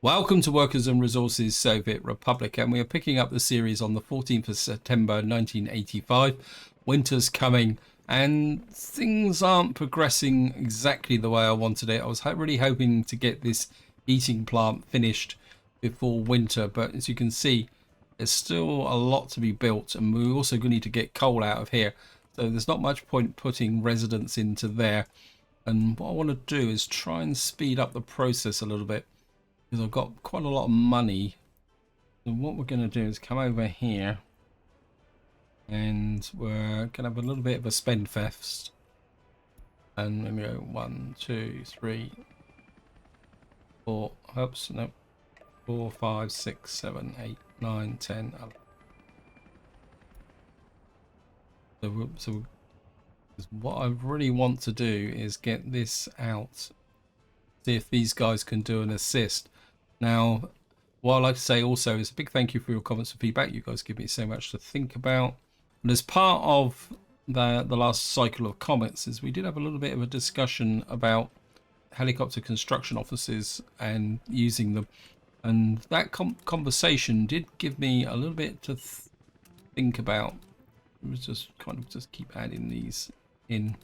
Welcome to Workers and Resources Soviet Republic, and we are picking up the series on the 14th of September 1985. Winter's coming and things aren't progressing exactly the way I wanted it. I was really hoping to get this heating plant finished before winter, but as you can see, there's still a lot to be built, and we're also going to need to get coal out of here. So there's not much point putting residents into there. And what I want to do is try and speed up the process a little bit, because I've got quite a lot of money. So what we're going to do is come over here and we're going to have a little bit of a spend fest. And then we go 1, 2, 3, 4, oops, no, 4, 5, 6, 7, 8, 9, 10, 11. So what I really want to do is get this out, see if these guys can do an assist. Now, what I'd like to say also is a big thank you for your comments and feedback. You guys give me so much to think about. And as part of the last cycle of comments, is we did have a little bit of a discussion about helicopter construction offices and using them. And that conversation did give me a little bit to think about. Let's just kind of just keep adding these in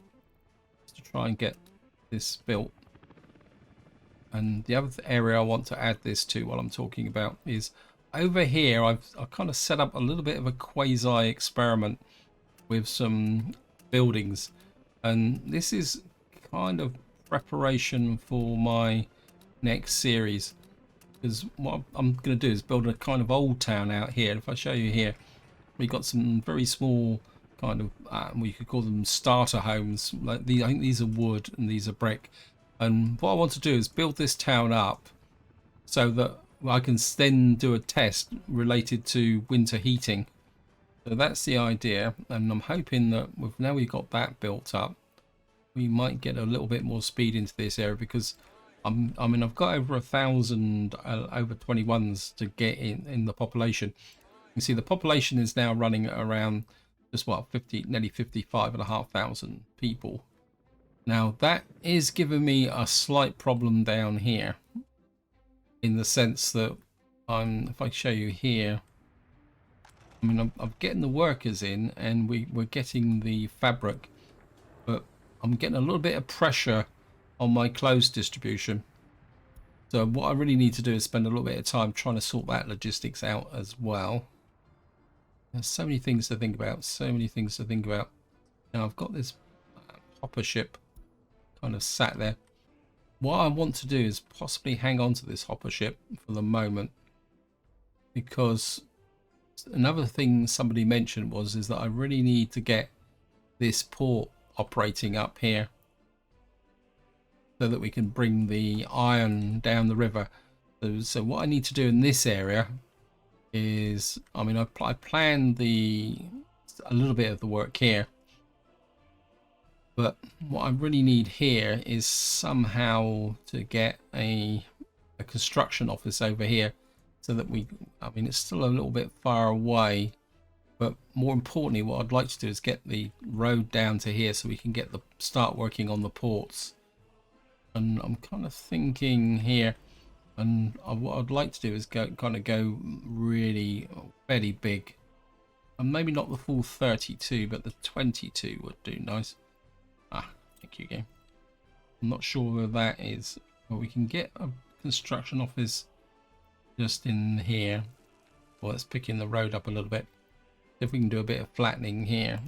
to try and get this built. And the other area I want to add this to while I'm talking about is over here. I've kind of set up a little bit of a quasi experiment with some buildings, and this is kind of preparation for my next series, because what I'm going to do is build a kind of old town out here. If I show you here, we've got some very small kind of we could call them starter homes. Like I think these are wood and these are brick. And what I want to do is build this town up so that I can then do a test related to winter heating. So that's the idea, and I'm hoping that now we've got that built up, we might get a little bit more speed into this area, because I mean I've got over 1,000 over 21s to get in the population. You see the population is now running at around just what, 50, nearly 55,500 people. Now that is giving me a slight problem down here, in the sense that if I show you here, I mean I'm getting the workers in and we're getting the fabric, but I'm getting a little bit of pressure on my clothes distribution. So what I really need to do is spend a little bit of time trying to sort that logistics out as well. There's so many things to think about, so many things to think about. Now I've got this hopper ship kind of sat there. What I want to do is possibly hang on to this hopper ship for the moment, because another thing somebody mentioned is that I really need to get this port operating up here so that we can bring the iron down the river. So what I need to do in this area is, I mean I planned a little bit of the work here, but what I really need here is somehow to get a construction office over here, so that I mean it's still a little bit far away, but more importantly what I'd like to do is get the road down to here so we can start working on the ports. And I'm kind of thinking here, and what I'd like to do is go really fairly big, and maybe not the full 32, but the 22 would do nice. Thank you, game. I'm not sure where that is, but we can get a construction office just in here. Well, let's pick in the road up a little bit. If we can do a bit of flattening here.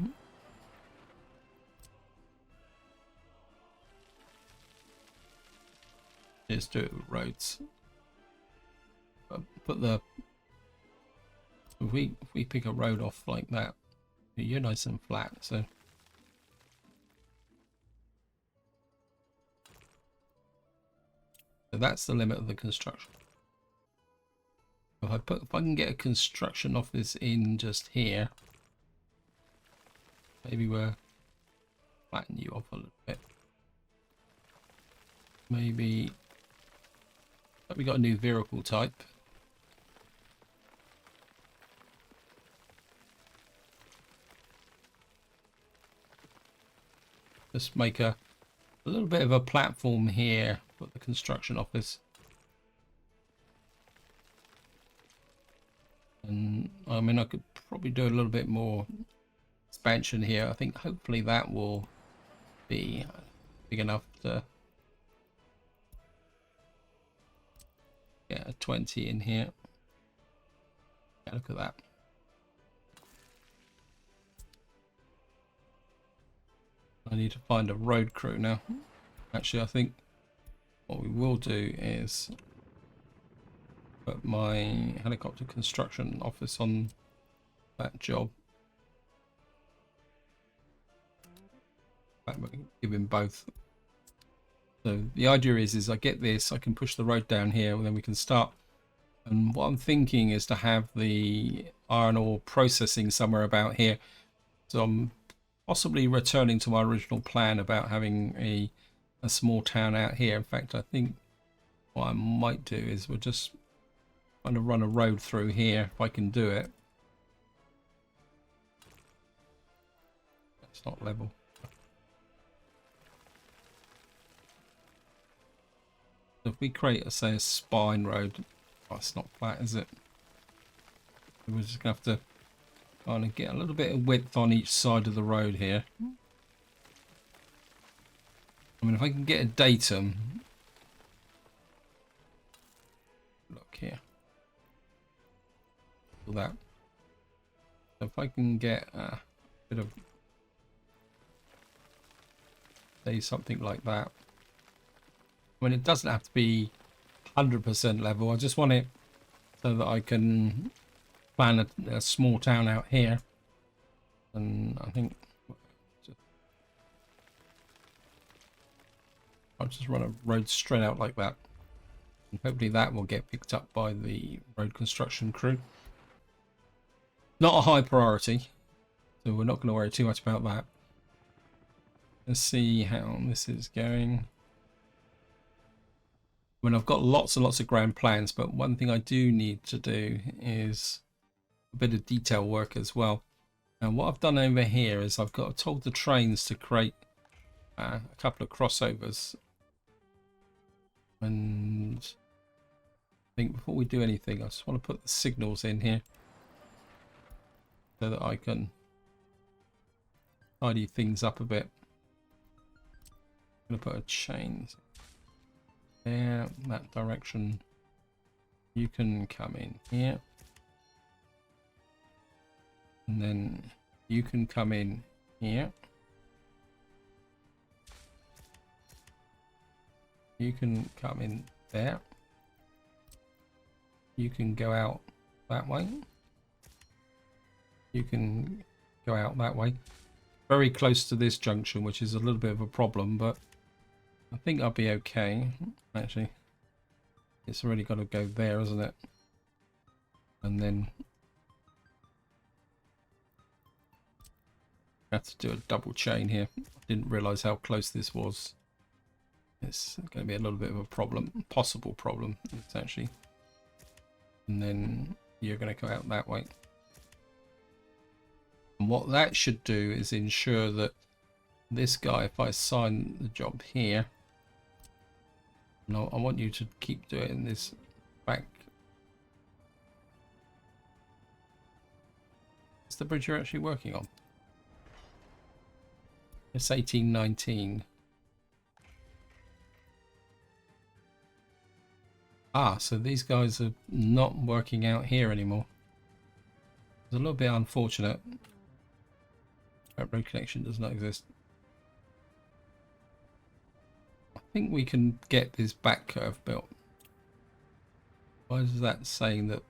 Just do it with roads. Put if we pick a road off like that, you're nice and flat. So that's the limit of the construction. If I can get a construction office in just here, maybe we'll flatten you off a little bit. Maybe we got a new vehicle type. Just make a little bit of a platform here for the construction office. I mean, I could probably do a little bit more expansion here. I think hopefully that will be big enough to get a 20 in here. Yeah, look at that. I need to find a road crew now. Actually, I think what we will do is put my helicopter construction office on that job. Give him both. So the idea is I get this, I can push the road down here, and then we can start. And what I'm thinking is to have the iron ore processing somewhere about here. So I'm possibly returning to my original plan about having a small town out here. In fact, I think what I might do is we're just going to run a road through here if I can do it. It's not level. So if we create, say, a spine road, oh, it's not flat, is it? We're just going to have to kind of get a little bit of width on each side of the road here. I mean, if I can get a datum, look here, all that. So if I can get a bit of, say, something like that. I mean, it doesn't have to be 100% level. I just want it so that I can plan a small town out here. And I think I'll just run a road straight out like that. And hopefully that will get picked up by the road construction crew. Not a high priority, so we're not going to worry too much about that. Let's see how this is going. I mean, I've got lots and lots of grand plans, but one thing I do need to do is a bit of detail work as well. And what I've done over here is I've told the trains to create a couple of crossovers. And I think before we do anything, I just want to put the signals in here so that I can tidy things up a bit. I'm going to put a chain there, that direction. You can come in here. And then you can come in here. You can come in there. You can go out that way. You can go out that way. Very close to this junction, which is a little bit of a problem, but I think I'll be okay. Actually, it's already got to go there, isn't it? And then I have to do a double chain here. I didn't realize how close this was. It's going to be a little bit of a problem, possible problem. It's actually, and then you're going to go out that way. And what that should do is ensure that this guy, if I assign the job here, no, I want you to keep doing this back. It's the bridge you're actually working on. It's 1819. Ah, so these guys are not working out here anymore. It's a little bit unfortunate. That road connection does not exist. I think we can get this back curve built. Why is that saying that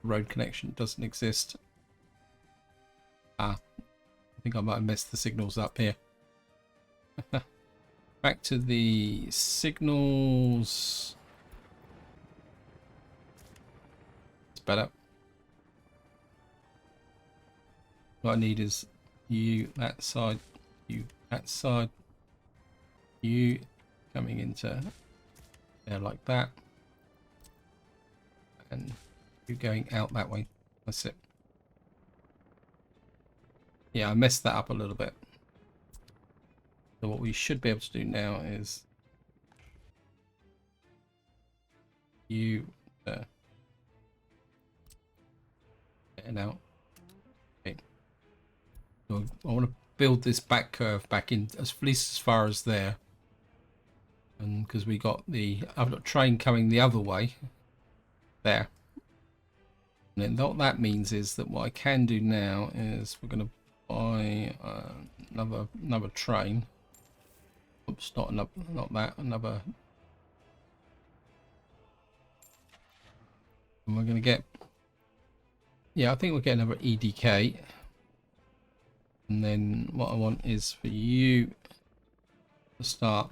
road connection doesn't exist? Ah, I think I might have messed the signals up here. Back to the signals. It's better. What I need is you that side, you that side, you coming into there like that, and you going out that way. That's it. Yeah, I messed that up a little bit. So what we should be able to do now is you there. and out. Okay. So I want to build this back curve back in at least as far as there. And because I've got train coming the other way there. And then what that means is that what I can do now is we're going to buy another train. Oops, not that, another. And we're going to get, yeah, I think we'll get another EDK. And then what I want is for you to start.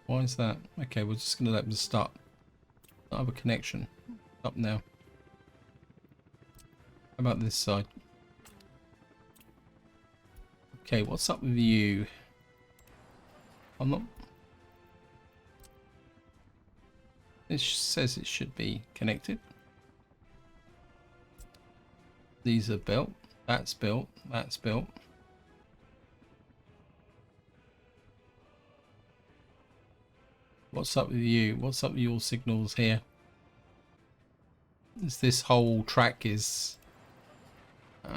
Why is that? Okay, we're just going to let them start. I have a connection up now. How about this side? Okay, what's up with you? I'm not. It says it should be connected. These are built. That's built. That's built. What's up with you? What's up with your signals here? This whole track is...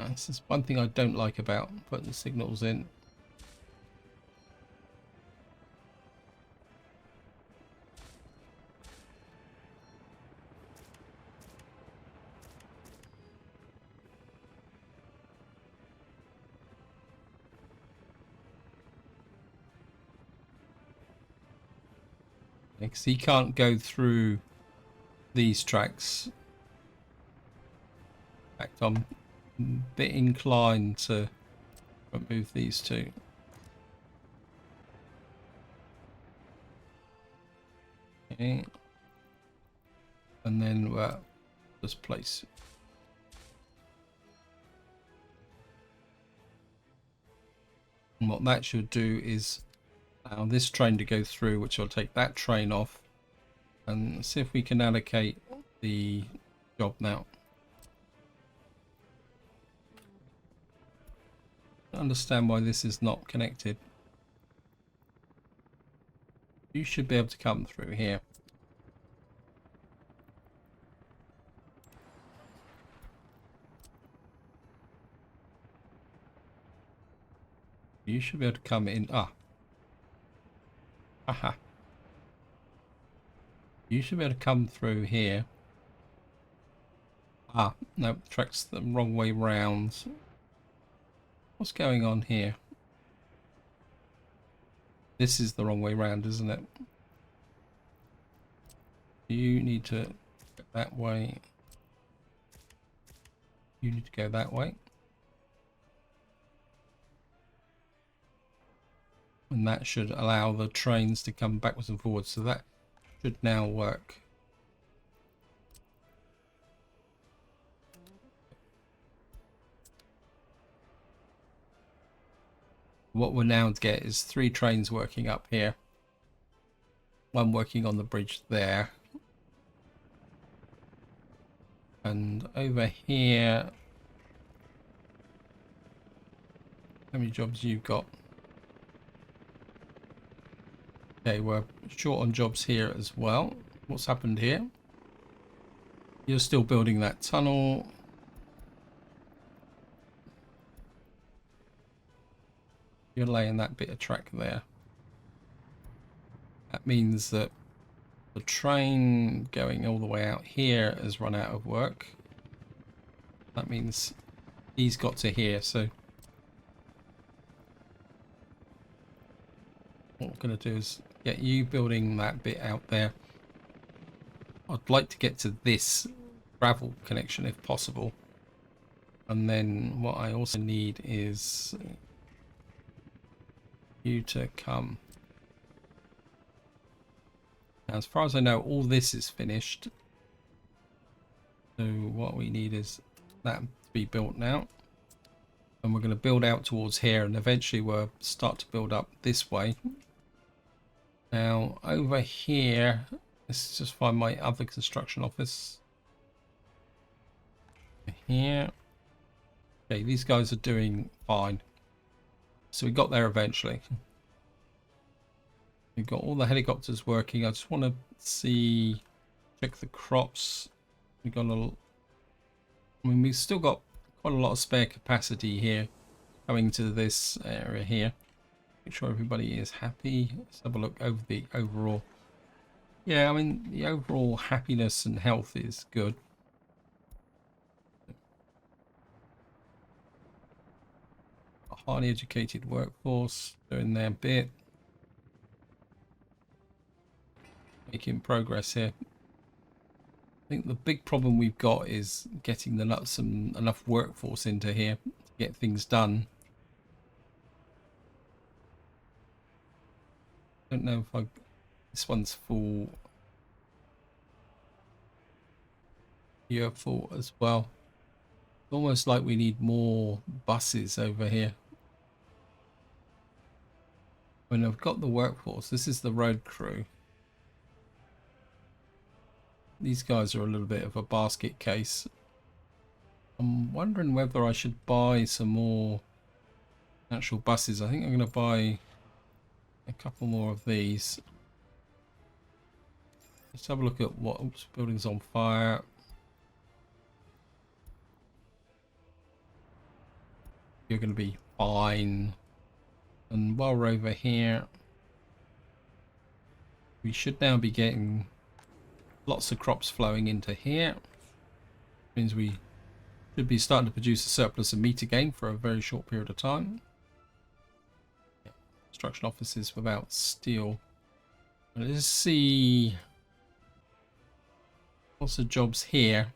this is one thing I don't like about putting the signals in. Because he can't go through these tracks. In fact, I'm a bit inclined to remove these two. Okay. And then just place. And what that should do is allow this train to go through, which will take that train off, and see if we can allocate the job now. I don't understand why this is not connected. You should be able to come through here. You should be able to come in. Aha. You should be able to come through here. No, the track's the wrong way round. What's going on here? This is the wrong way round, isn't it? You need to go that way. You need to go that way. And that should allow the trains to come backwards and forwards. So that should now work. What we're now to get is 3 trains working up here. One working on the bridge there. And over here... How many jobs you've got? Okay, we're short on jobs here as well. What's happened here? You're still building that tunnel. You're laying that bit of track there. That means that the train going all the way out here has run out of work. That means he's got to here, so what we're going to do is get you building that bit out there. I'd like to get to this gravel connection if possible. And then what I also need is you to come. Now, as far as I know, all this is finished. So what we need is that to be built now. And we're going to build out towards here, and eventually we'll start to build up this way. Now, over here, let's just find my other construction office. Here. Okay, these guys are doing fine. So we got there eventually. We've got all the helicopters working. I just want to check the crops. We got a, I mean, we've still got quite a lot of spare capacity here coming to this area here. Make sure everybody is happy. Let's have a look over the overall. Yeah, I mean, the overall happiness and health is good. A highly educated workforce doing their bit. Making progress here. I think the big problem we've got is getting enough workforce into here to get things done. Don't know if this one's full. You're full as well. It's almost like we need more buses over here. When I've got the workforce, this is the road crew. These guys are a little bit of a basket case. I'm wondering whether I should buy some more actual buses. I think I'm going to buy a couple more of these. Let's have a look at what buildings on fire. You're going to be fine. And while we're over here, we should now be getting lots of crops flowing into here. Means we should be starting to produce a surplus of meat again for a very short period of time. Yeah. Construction offices without steel. Let's see. Lots of jobs here.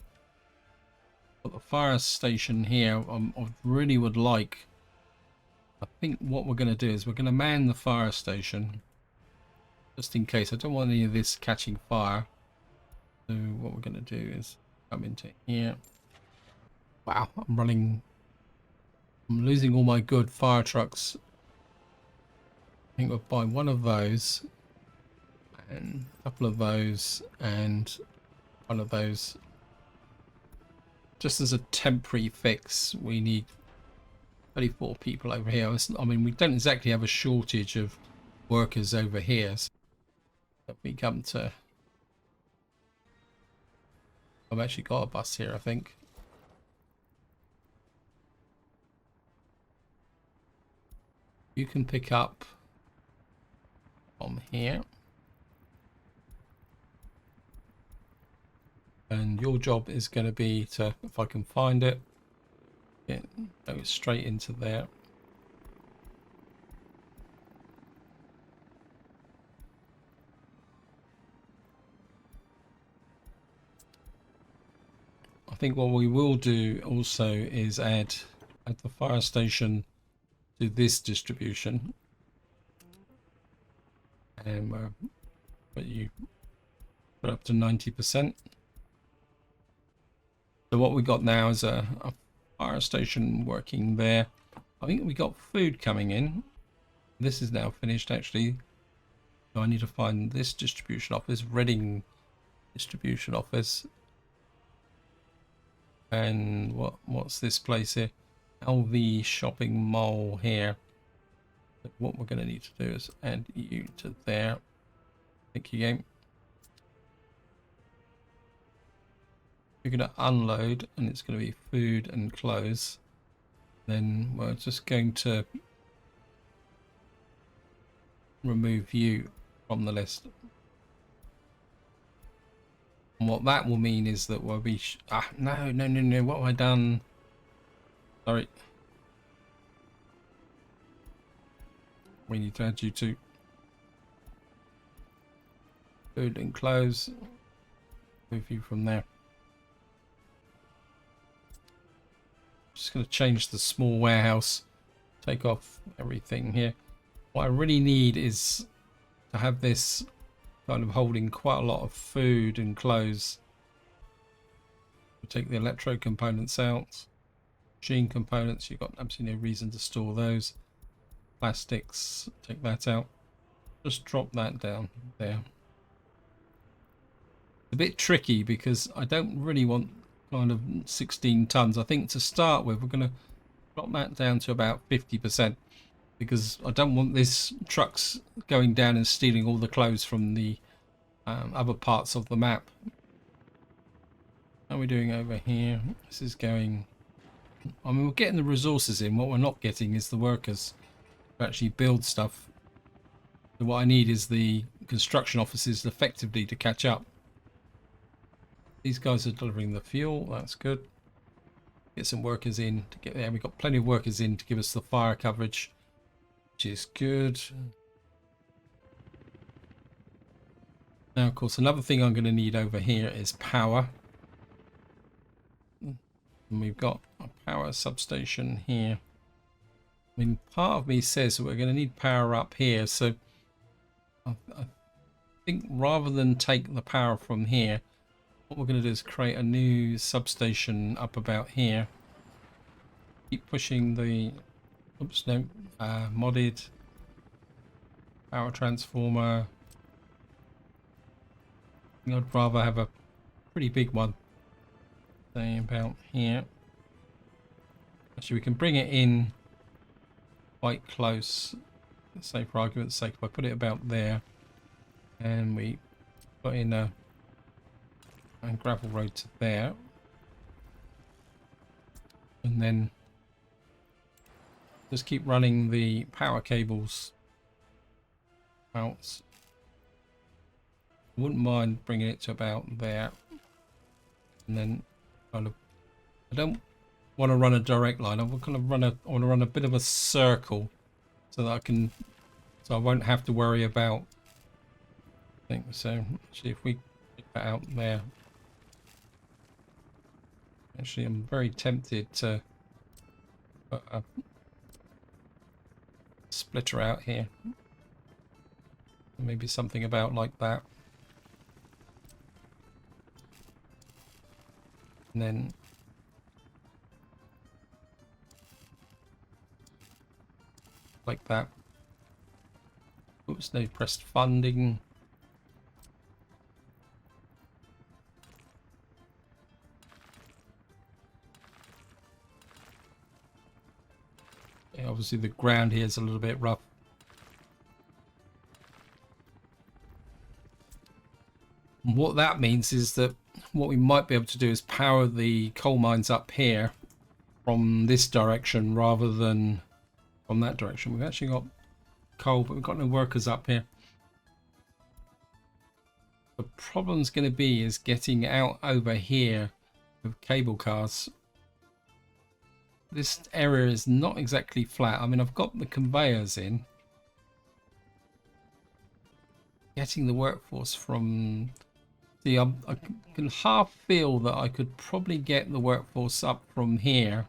Got the fire station here. I really would like. I think what we're going to do is we're going to man the fire station just in case. I don't want any of this catching fire. So what we're going to do is come into here. Wow, I'm losing all my good fire trucks. I think we'll buy one of those and a couple of those and one of those. Just as a temporary fix, we need 34 people over here. I mean, we don't exactly have a shortage of workers over here. So if we come to... I've actually got a bus here, I think. You can pick up from here. And your job is going to be to, if I can find it, go straight into there. I think what we will do also is add the fire station to this distribution, and but you put up to 90%. So what we got now is a fire station working there. I think we got food coming in. This is now finished actually. So I need to find this distribution office, Reading distribution office. And what's this place here? LV shopping mall here. So what we're going to need to do is add you to there. Thank you, game. You're going to unload, and it's going to be food and clothes. Then we're just going to remove you from the list. And what that will mean is that we'll be... no, what have I done? Sorry. We need to add you to food and clothes. Move you from there. Just going to change the small warehouse. Take off everything here. What I really need is to have this kind of holding quite a lot of food and clothes. We'll take the electro components out. Machine components, you've got absolutely no reason to store those. Plastics, take that out. Just drop that down there. It's a bit tricky because I don't really want kind of 16 tons. I think to start with, we're going to drop that down to about 50%. Because I don't want this trucks going down and stealing all the clothes from the other parts of the map. How are we doing over here? This is going... I mean, we're getting the resources in. What we're not getting is the workers to actually build stuff. So what I need is the construction offices effectively to catch up. These guys are delivering the fuel. That's good. Get some workers in to get there. We've got plenty of workers in to give us the fire coverage, which is good. Now, of course, another thing I'm going to need over here is power. And we've got a power substation here. I mean, part of me says that we're going to need power up here. So I think rather than take the power from here, what we're going to do is create a new substation up about here. Keep pushing the... Oops, no. Modded power transformer. I think I'd rather have a pretty big one. Say about here. Actually, we can bring it in quite close. Say for argument's sake, if I put it about there, and we put in a gravel road to there, and then just keep running the power cables out. I wouldn't mind bringing it to about there, and then kind of, I don't want to run a direct line. I want to run a bit of a circle so that I won't have to worry about things. So actually, if we take that out there, actually, I'm very tempted to put a splitter out here. Maybe something about like that. And then like that. Oops, no, pressed funding. Yeah, obviously the ground here is a little bit rough. And what that means is that what we might be able to do is power the coal mines up here from this direction rather than from that direction. We've actually got coal, but we've got no workers up here. The problem's going to be is getting out over here with cable cars. This area is not exactly flat. I mean, I've got the conveyors in. Getting the workforce from... See, I can half feel that I could probably get the workforce up from here,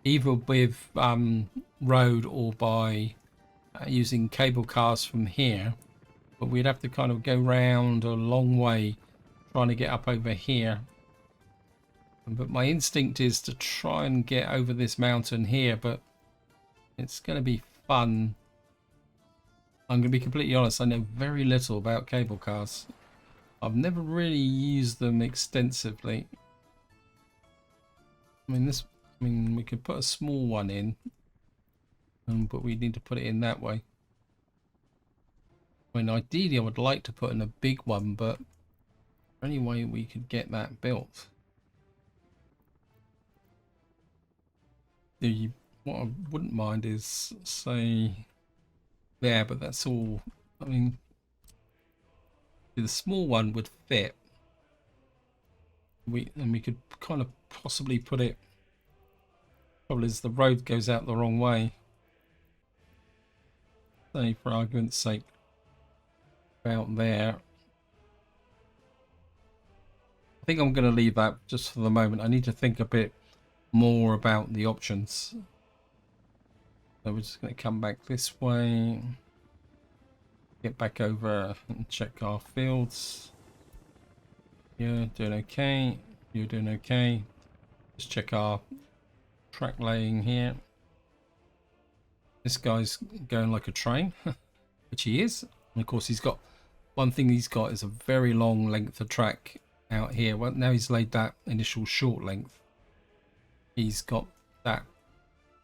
either with road or by using cable cars from here. But we'd have to kind of go round a long way trying to get up over here. But my instinct is to try and get over this mountain here, but it's going to be fun. I'm going to be completely honest, I know very little about cable cars. I've never really used them extensively. I mean, we could put a small one in, but we need to put it in that way. I mean, ideally I would like to put in a big one, but any way we could get that built. What I wouldn't mind is, say, there, but that's all. I mean, the small one would fit. We could kind of possibly put it, probably as the road goes out the wrong way. Say, for argument's sake, about there. I think I'm going to leave that just for the moment. I need to think a bit more about the options. So we're just going to come back this way, get back over and check our fields. You're doing okay. You're doing okay. Just check our track laying here. This guy's going like a train, which he is. And of course, he's got one thing he's got is a very long length of track out here. Well, now he's laid that initial short length. He's got that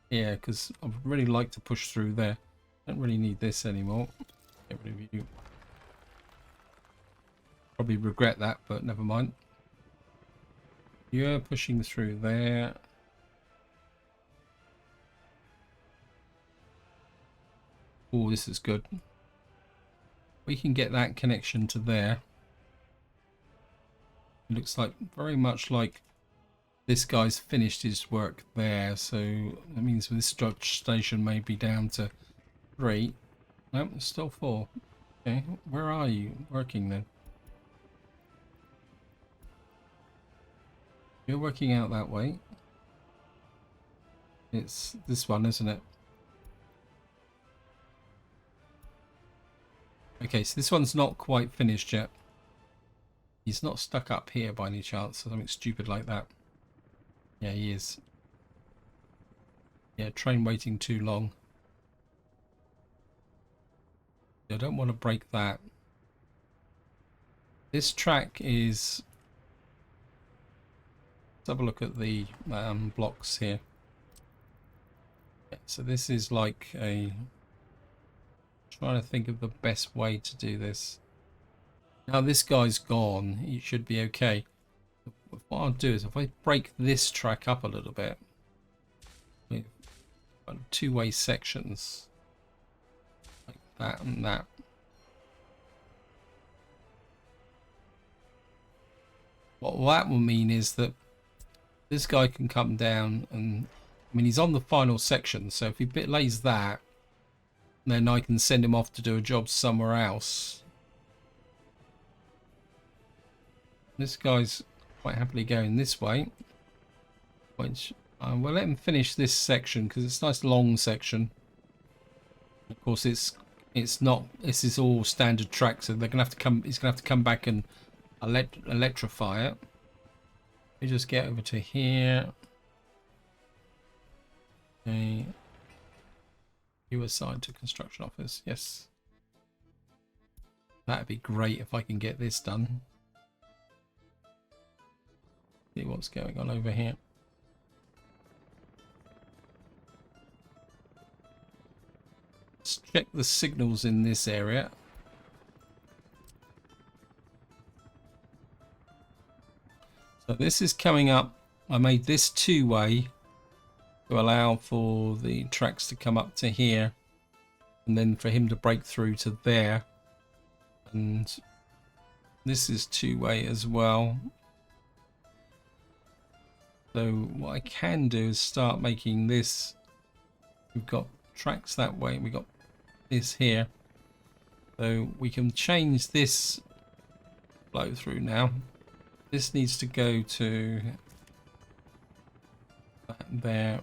here because I'd really like to push through there. Don't really need this anymore. Get rid of you. Probably regret that, but never mind. You're pushing through there. Oh, this is good. We can get that connection to there. It looks like very much like this guy's finished his work there, so that means this station may be down to 3. Nope, it's still 4. Okay, where are you working then? You're working out that way. It's this one, isn't it? Okay, so this one's not quite finished yet. He's not stuck up here by any chance, or something stupid like that. Yeah, he is. Yeah, train waiting too long. I don't want to break that. This track is... Let's have a look at the blocks here. Yeah, so this is like a... Trying to think of the best way to do this. Now this guy's gone, he should be okay. What I'll do is if I break this track up a little bit, with 2-way sections, like that and that. What that will mean is that this guy can come down and, I mean, he's on the final section, so if he lays that, then I can send him off to do a job somewhere else. This guy's quite happily going this way, which we'll let him finish this section because it's a nice long section. Of course, it's not. This is all standard track, so they're gonna have to come. He's gonna have to come back and electrify it. We just get over to here. Okay. You assigned to construction office. Yes. That'd be great if I can get this done. See what's going on over here. Let's check the signals in this area. So this is coming up. I made this 2-way to allow for the tracks to come up to here and then for him to break through to there. And this is 2-way as well. So what I can do is start making this. We've got tracks that way, we've got this here. So we can change this flow through now. This needs to go to that there.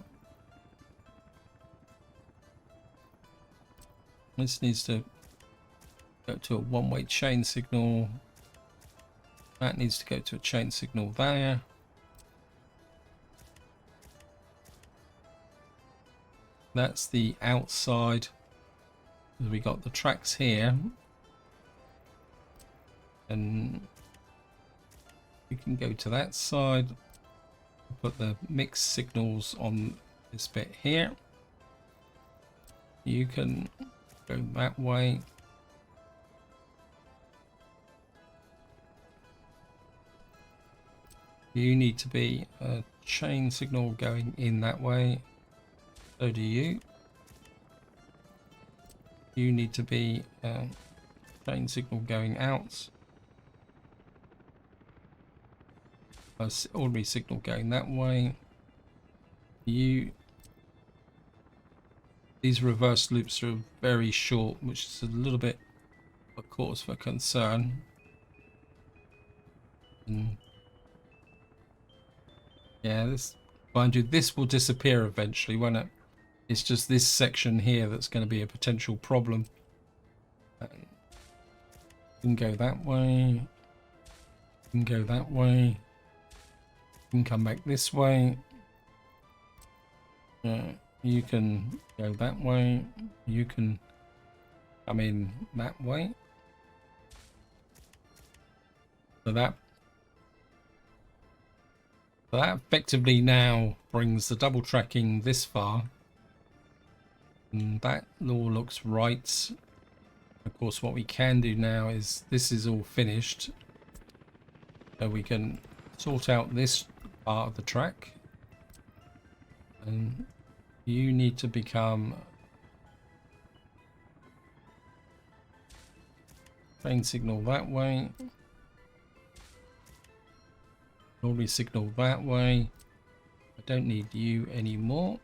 This needs to go to a 1-way chain signal. That needs to go to a chain signal there. That's the outside. We got the tracks here, and we can go to that side. Put the mixed signals on this bit here. You can go that way. You need to be a chain signal going in that way. So do you. You need to be a chain signal going out. A ordinary signal going that way. These reverse loops are very short, which is a little bit a cause for concern. And yeah, mind you, this will disappear eventually, won't it? It's just this section here that's going to be a potential problem. You can go that way. You can go that way. You can come back this way. You can go that way. You can come in that way. So that effectively now brings the double tracking this far. And that all looks right. Of course, what we can do now is this is all finished. So we can sort out this part of the track. And you need to become train signal that way. Normally signal that way. I don't need you anymore.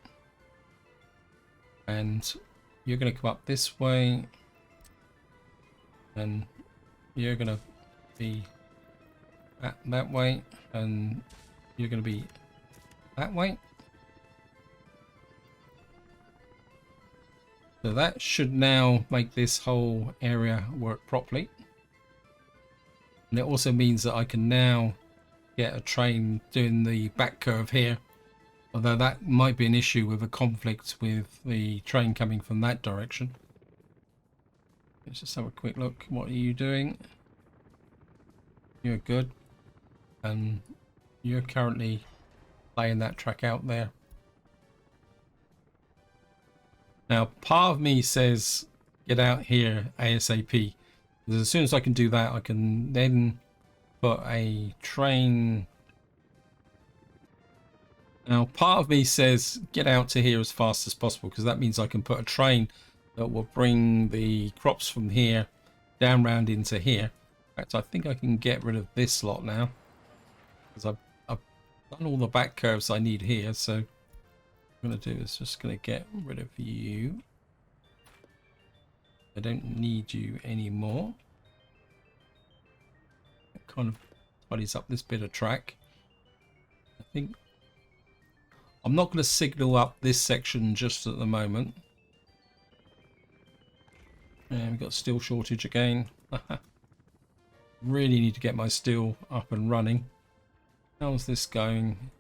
And you're going to come up this way. And you're going to be that way. And you're going to be that way. So that should now make this whole area work properly. And it also means that I can now get a train doing the back curve here. Although that might be an issue with a conflict with the train coming from that direction. Let's just have a quick look. What are you doing? You're good. And you're currently laying that track out there. Now, part of me says get out here ASAP. Because as soon as I can do that, I can then put a train. Now, part of me says get out to here as fast as possible, because that means I can put a train that will bring the crops from here down round into here. In fact, I think I can get rid of this lot now, because I've done all the back curves I need here. So what I'm going to do is just going to get rid of you. I don't need you anymore. It kind of tidies up this bit of track. I think I'm not going to signal up this section just at the moment. And we've got steel shortage again. Really need to get my steel up and running. How's this going?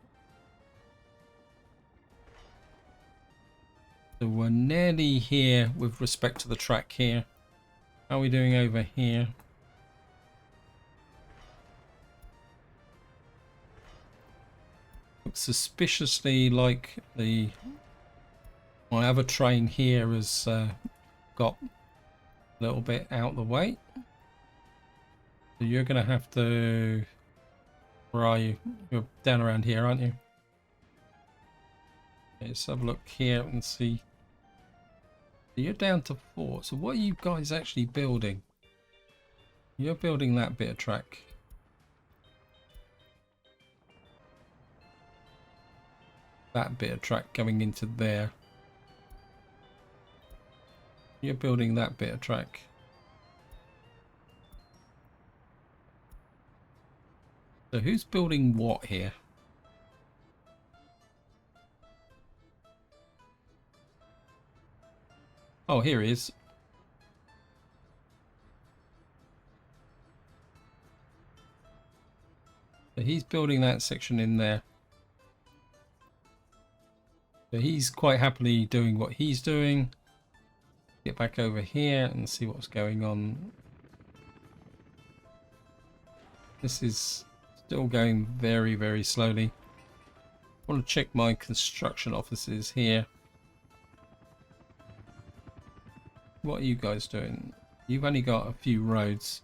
So we're nearly here with respect to the track here. How are we doing over here? Looks suspiciously like my other train here has got a little bit out of the way. So you're going to have to... Where are you? You're down around here, aren't you? Let's have a look here and see. You're down to 4. So what are you guys actually building? You're building that bit of track. That bit of track going into there. You're building that bit of track. So who's building what here? Oh, here he is. So he's building that section in there. So he's quite happily doing what he's doing. Get back over here and see what's going on. This is still going very, very slowly. I want to check my construction offices here. What are you guys doing? You've only got a few roads.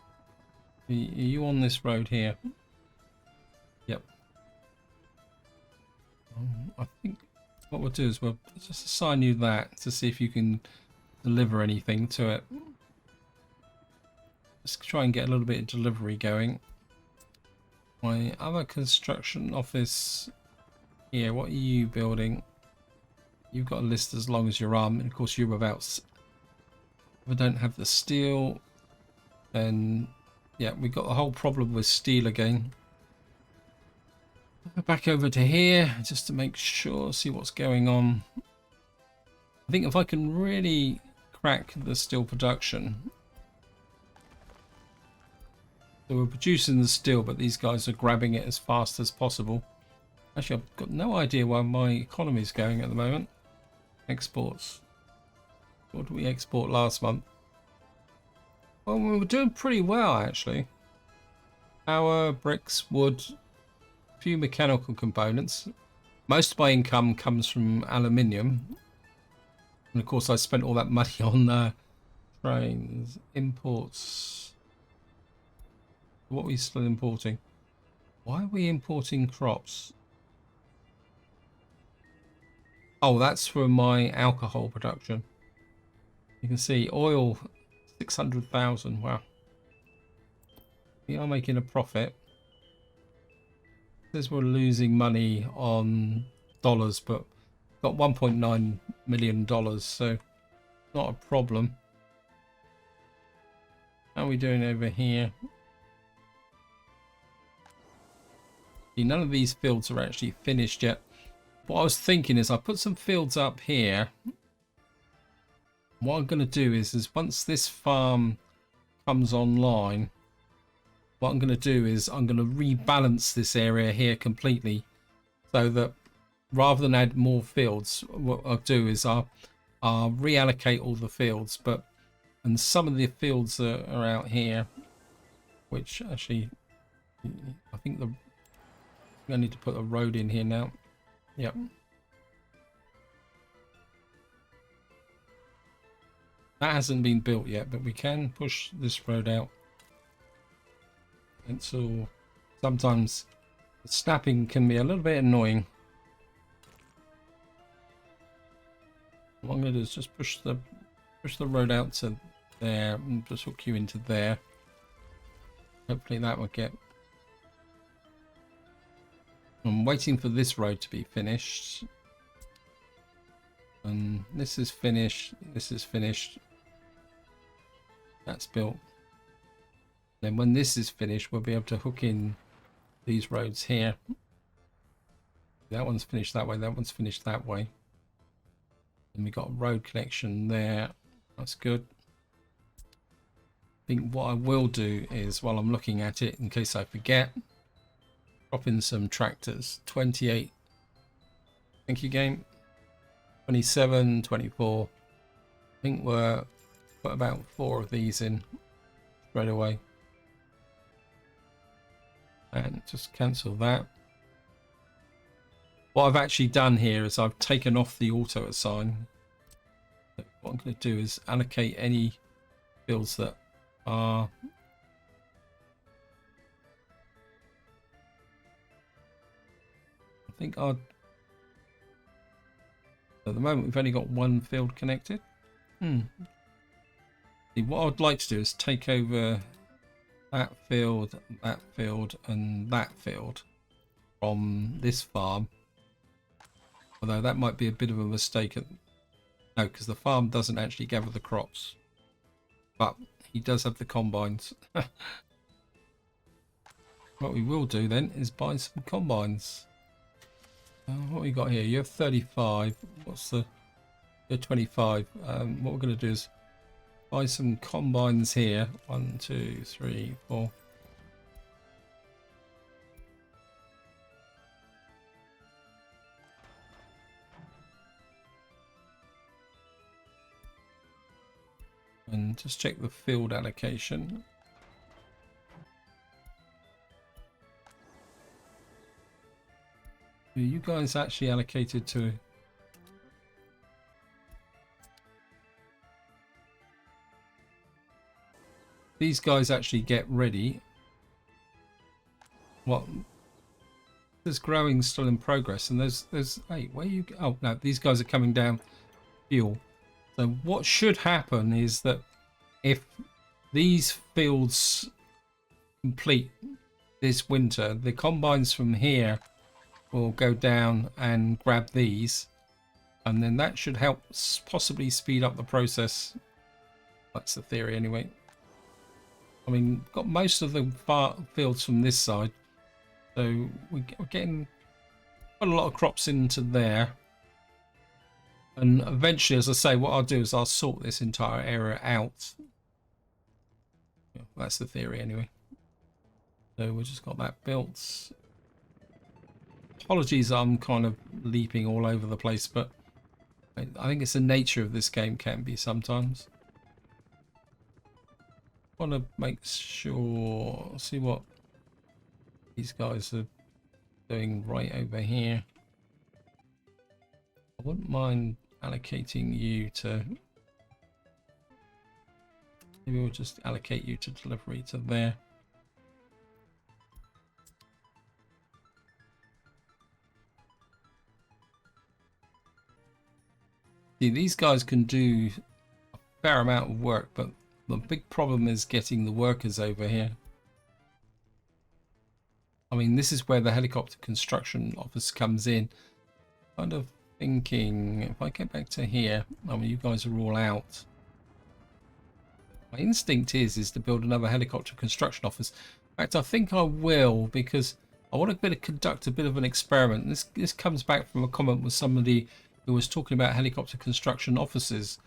Are you on this road here? Yep. I think what we'll do is we'll just assign you that to see if you can deliver anything to it. Let's try and get a little bit of delivery going. My other construction office here, what are you building? You've got a list as long as your arm, and of course you're about... If I don't have the steel, then yeah, we've got the whole problem with steel again. Back over to here just to make sure, see what's going on. I think if I can really crack the steel production. So we're producing the steel, but these guys are grabbing it as fast as possible. Actually, I've got no idea where my economy is going at the moment. Exports. What did we export last month? Well, we were doing pretty well, actually. Power, bricks, wood, a few mechanical components. Most of my income comes from aluminium. And of course, I spent all that money on trains, imports. What are we still importing? Why are we importing crops? Oh, that's for my alcohol production. You can see oil, 600,000. Wow. We are making a profit. Says we're losing money on dollars, but got $1.9 million, so not a problem. How are we doing over here? See, none of these fields are actually finished yet. What I was thinking is I put some fields up here. What I'm going to do is once this farm comes online, what I'm going to do is I'm going to rebalance this area here completely, so that rather than add more fields, what I'll do is I'll reallocate all the fields, and some of the fields are out here, which actually I think I need to put a road in here now. Yep. That hasn't been built yet, but we can push this road out. And so sometimes the snapping can be a little bit annoying. What I'm going to do is just push the road out to there and just hook you into there. Hopefully that will get... I'm waiting for this road to be finished. And this is finished. This is finished. That's built. Then when this is finished, we'll be able to hook in these roads here. That one's finished that way. That one's finished that way. And we got a road connection there. That's good. I think what I will do is, while I'm looking at it, in case I forget, drop in some tractors. 28. Thank you, game. 27, 24. I think we're put about 4 of these in straight away. And just cancel that. What I've actually done here is I've taken off the auto assign. What I'm going to do is allocate any fields that are... I think I'd... At the moment we've only got 1 field connected. What I'd like to do is take over that field, and that field from this farm. Although that might be a bit of a mistake. No, because the farm doesn't actually gather the crops. But he does have the combines. What we will do then is buy some combines. What we got here? You have 35. What's the... You're 25. What we're going to do is buy some combines here. 1, 2, 3, 4. And just check the field allocation. Are you guys actually allocated to... These guys actually get ready. What? There's growing still in progress, and there's hey, where you... Oh no, these guys are coming down fuel. So what should happen is that if these fields complete this winter, the combines from here will go down and grab these, and then that should help possibly speed up the process. That's the theory anyway. I mean, got most of the fields from this side, so we're getting quite a lot of crops into there. And eventually, as I say, what I'll do is I'll sort this entire area out. Yeah, that's the theory anyway. So we just got that built. Apologies, I'm kind of leaping all over the place, but I think it's the nature of this game, can be sometimes. Want to make sure, see what these guys are doing right over here. I wouldn't mind allocating you to... Maybe we'll just allocate you to delivery to there. See, these guys can do a fair amount of work, but the big problem is getting the workers over here. I mean, this is where the helicopter construction office comes in. Kind of thinking, if I get back to here, I mean, you guys are all out. My instinct is to build another helicopter construction office. In fact, I think I will, because I want to conduct a bit of an experiment. This comes back from a comment with somebody who was talking about helicopter construction offices,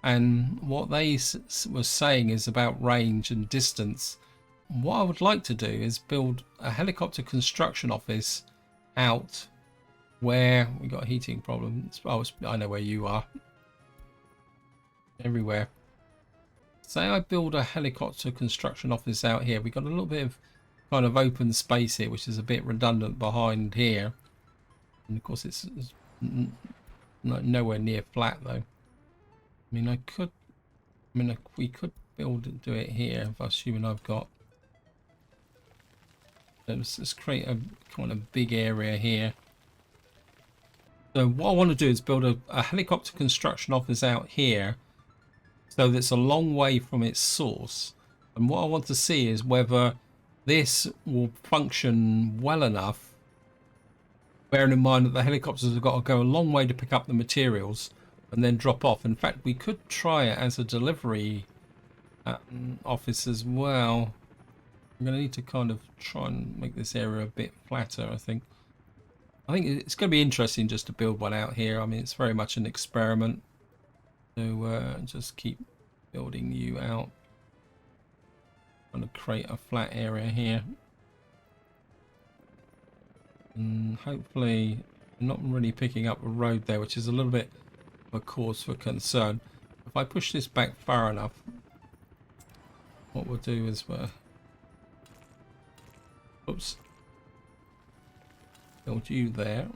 and what they were saying is about range and distance. What I would like to do is build a helicopter construction office out where we got heating problems. Oh, I know where you are. Everywhere. Say I build a helicopter construction office out here. We got a little bit of kind of open space here, which is a bit redundant behind here. And of course, it's nowhere near flat though. I mean, we could do it here. Assuming I've got. Let's create a kind of big area here. So what I want to do is build a helicopter construction office out here, so that's a long way from its source. And what I want to see is whether this will function well enough, bearing in mind that the helicopters have got to go a long way to pick up the materials and then drop off. In fact, we could try it as a delivery office as well. I'm going to need to kind of try and make this area a bit flatter, I think. I think it's going to be interesting just to build one out here. I mean, it's very much an experiment. So just keep building you out. I'm going to create a flat area here. And hopefully I'm not really picking up a road there, which is a little bit of a cause for concern. If I push this back far enough, what we'll do is oops. Build you there,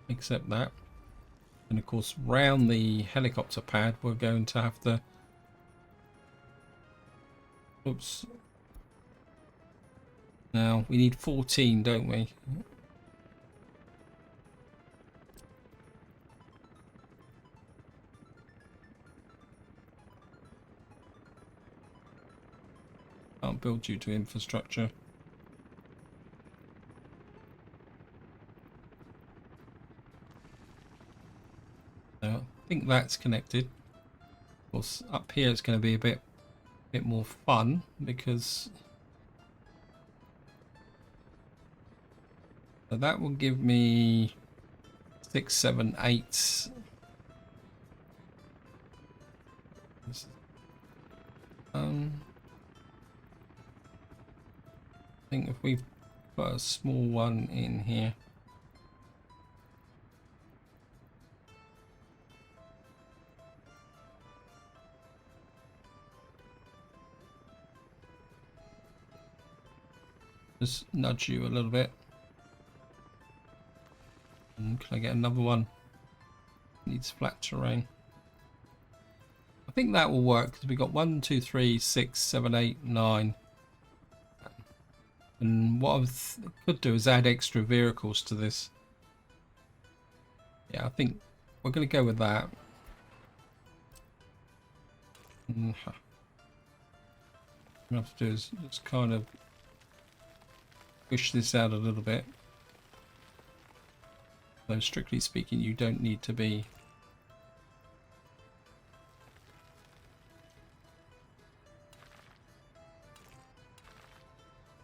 accept that. And of course, round the helicopter pad, we're going to have to. Oops. Now we need 14, don't we? Can't build you to infrastructure. I think that's connected. Of course, up here it's going to be a bit more fun because so that will give me 6, 7, 8. I think if we put a small one in here. Just nudge you a little bit. And can I get another one? Needs flat terrain. I think that will work because we got 1, 2, 3, 6, 7, 8, 9. And what I could do is add extra vehicles to this. Yeah, I think we're going to go with that. What I have to do is just kind of push this out a little bit. Though strictly speaking, you don't need to be.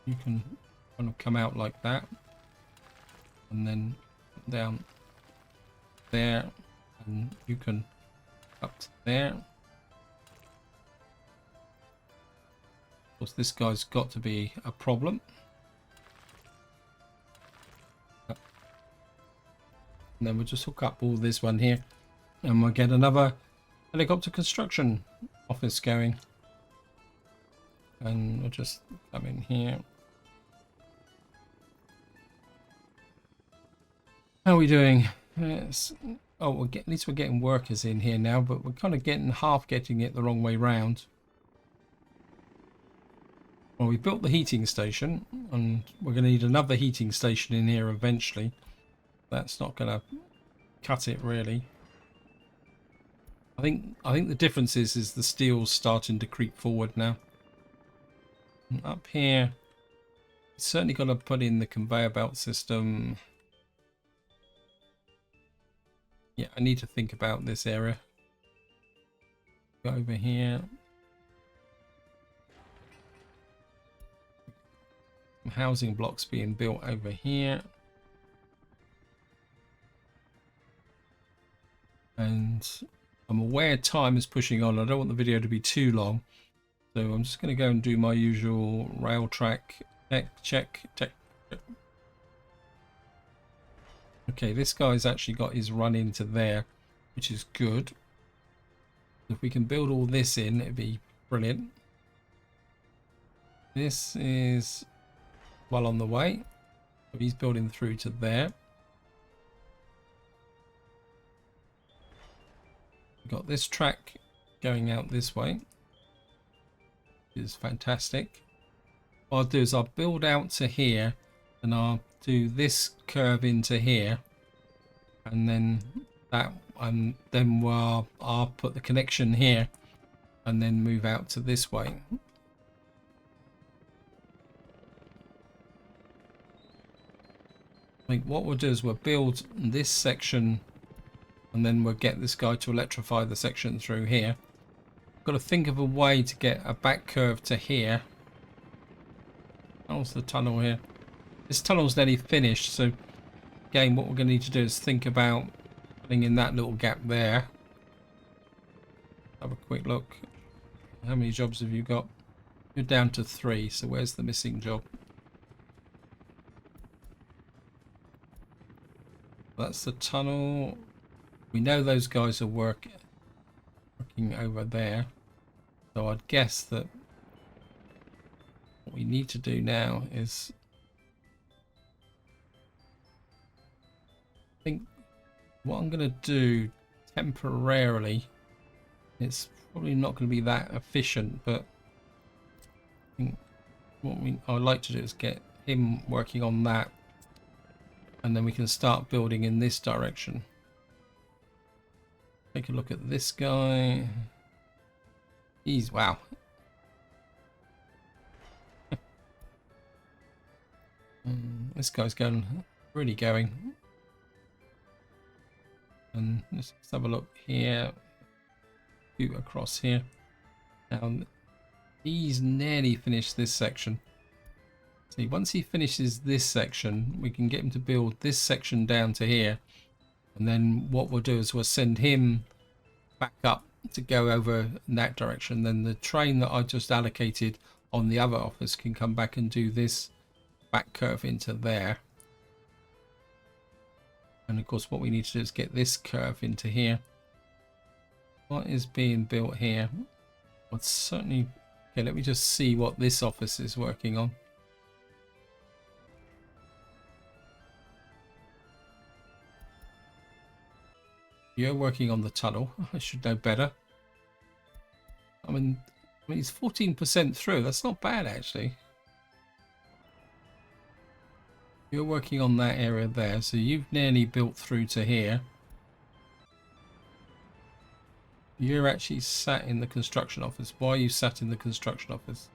You can kind of come out like that, and then down there, and you can up to there. Of course, this guy's got to be a problem. And then we'll just hook up all this one here and we'll get another helicopter construction office going. And we'll just come in here. How are we doing? Yes. Oh, at least we're getting workers in here now, but we're kind of getting it the wrong way round. Well, we built the heating station and we're going to need another heating station in here eventually. That's not going to cut it really. I think the difference is the steel's starting to creep forward now. And up here, certainly got to put in the conveyor belt system. Yeah, I need to think about this area. Go over here. Housing blocks being built over here. And I'm aware time is pushing on. I don't want the video to be too long. So I'm just going to go and do my usual rail track check. Okay, this guy's actually got his run into there, which is good. If we can build all this in, it'd be brilliant. This is well on the way. So he's building through to there. We've got this track going out this way. Which is fantastic. What I'll do is I'll build out to here and I'll do this curve into here, and then that, and then I'll put the connection here and then move out to this way. I think what we'll do is we'll build this section and then we'll get this guy to electrify the section through here. Got to think of a way to get a back curve to here. How's the tunnel here? This tunnel's nearly finished, so again what we're going to need to do is think about putting in that little gap there. Have a quick look. How many jobs have you got? You're down to 3, so where's the missing job? That's the tunnel. We know those guys are working over there, so I'd guess that what we need to do now is, I think what I'm going to do temporarily, it's probably not going to be that efficient, but I think what I'd like to do is get him working on that, and then we can start building in this direction. Take a look at this guy. He's, wow. This guy's really going. And let's have a look here. Shoot across here. Now, he's nearly finished this section. See, once he finishes this section, we can get him to build this section down to here. And then what we'll do is we'll send him back up to go over in that direction. Then the train that I just allocated on the other office can come back and do this back curve into there. And of course what we need to do is get this curve into here. What is being built here? Well, certainly, okay, let me just see what this office is working on. You're working on the tunnel. I should know better. I mean it's 14% through. That's not bad, actually. You're working on that area there, so you've nearly built through to here. You're actually sat in the construction office. Why are you sat in the construction office?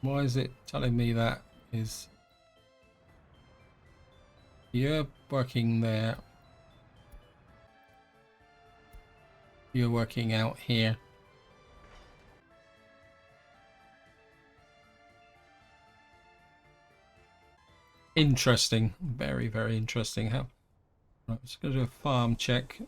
Why is it telling me that is... You're working there. You're working out here. Interesting. Very, very interesting. How? Right, just going to do a farm check.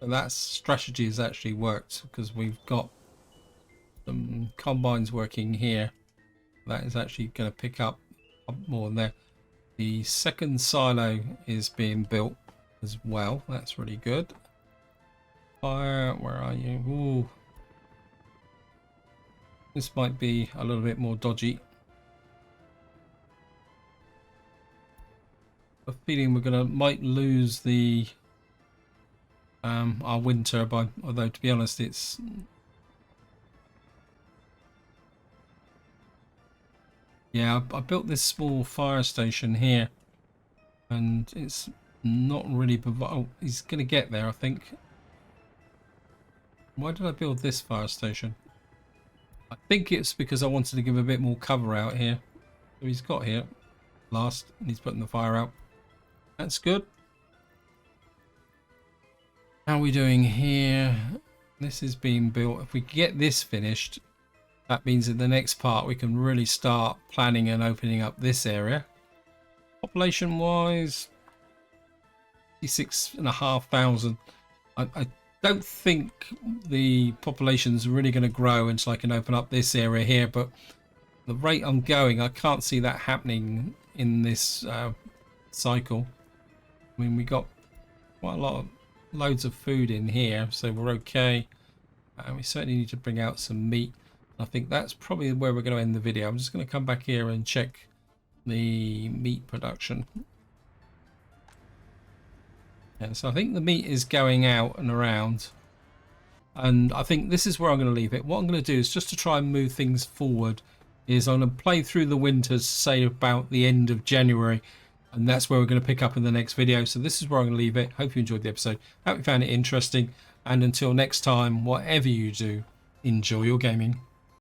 And that strategy has actually worked because we've got some combines working here. That is actually going to pick up more than there. The second silo is being built as well. That's really good. Fire, where are you? Ooh. This might be a little bit more dodgy. A feeling we're might lose the our wind turbine, although to be honest Yeah, I built this small fire station here, and it's not really oh, he's gonna get there, I think. Why did I build this fire station? I think it's because I wanted to give a bit more cover out here. So he's got here last, and he's putting the fire out. That's good. How are we doing here? This is being built. If we get this finished, that means in the next part we can really start planning and opening up this area. Population wise, 56,500. I don't think the population's really going to grow until I can open up this area here, but the rate I'm going, I can't see that happening in this cycle. I mean, we got quite a lot of loads of food in here, so we're okay. And we certainly need to bring out some meat. I think that's probably where we're going to end the video. I'm just going to come back here and check the meat production. Yeah, so I think the meat is going out and around, and I think this is where I'm going to leave it. What I'm going to do is just to try and move things forward is I'm going to play through the winters, say about the end of January, and that's where we're going to pick up in the next video. So this is where I'm going to leave it. Hope you enjoyed the episode. Hope you found it interesting, and until next time, whatever you do, enjoy your gaming.